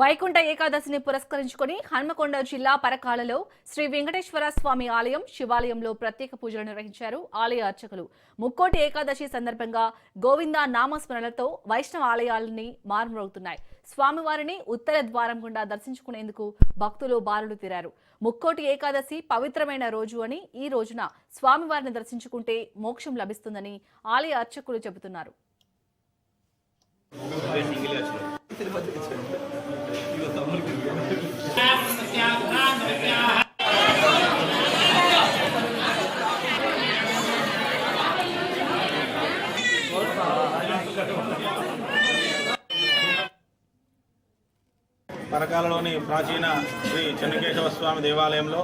వైకుంఠ ఏకాదశిని పురస్కరించుకొని హన్మకొండ జిల్లా పరకాలలో శ్రీ వెంకటేశ్వర స్వామి ఆలయం శివాలయంలో ప్రత్యేక పూజలు నిర్వహించారు ఆలయ అర్చకులు. ముక్కోటి ఏకాదశి సందర్భంగా గోవింద నామస్మరణలతో వైష్ణవ ఆలయాలని మారుమ్రోగుతున్నాయి. స్వామివారిని ఉత్తర ద్వారం గుండా దర్శించుకునేందుకు భక్తులు బారులు తీరారు. ముక్కోటి ఏకాదశి పవిత్రమైన రోజు అని ఈ రోజున స్వామివారిని దర్శించుకుంటే మోక్షం లభిస్తుందని ఆలయ అర్చకులు చెబుతున్నారు. పరకాలలోని ప్రాచీన శ్రీ చెన్నకేశవ స్వామి దేవాలయంలో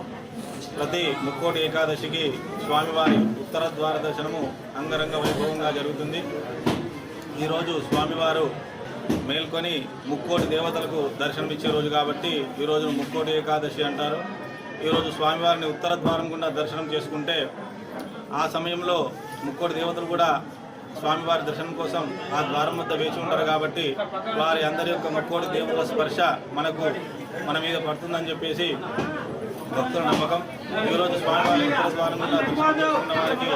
ప్రతి ముక్కోటి ఏకాదశికి స్వామివారి ఉత్తర ద్వార దర్శనము అంగరంగ వైభవంగా జరుగుతుంది. ఈరోజు స్వామివారు మేల్కొని ముక్కోటి దేవతలకు దర్శనమిచ్చే రోజు కాబట్టి ఈరోజు ముక్కోటి ఏకాదశి అంటారు. ఈరోజు స్వామివారిని ఉత్తర ద్వారం గుండా దర్శనం చేసుకుంటే ఆ సమయంలో ముక్కోటి దేవతలు కూడా స్వామివారి దర్శనం కోసం ఆ ద్వారం వద్ద వేచి ఉంటారు కాబట్టి వారి అందరి యొక్క ముక్కోటి దేవతల స్పర్శ మన మీద పడుతుందని చెప్పేసి భక్తుల నమ్మకం. ఈరోజు స్వామివారి ఉత్తర ద్వారం గుండా దర్శనం చేసుకున్న వారికి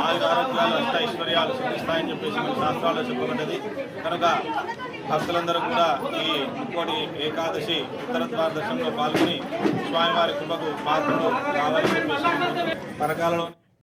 ఆరోగ్యాలు అష్టైశ్వర్యాలు సిద్ధిస్తాయని చెప్పేసి మన శాస్త్రాల్లో చెప్పబడ్డది. కనుక భక్తులందరూ కూడా ఈ ముక్కోటి ఏకాదశి ఉత్తర ద్వార దర్శనంలో పాల్గొని స్వామివారి కృపకు పాత్రలు కావాలని చెప్పేసి పరకాలలో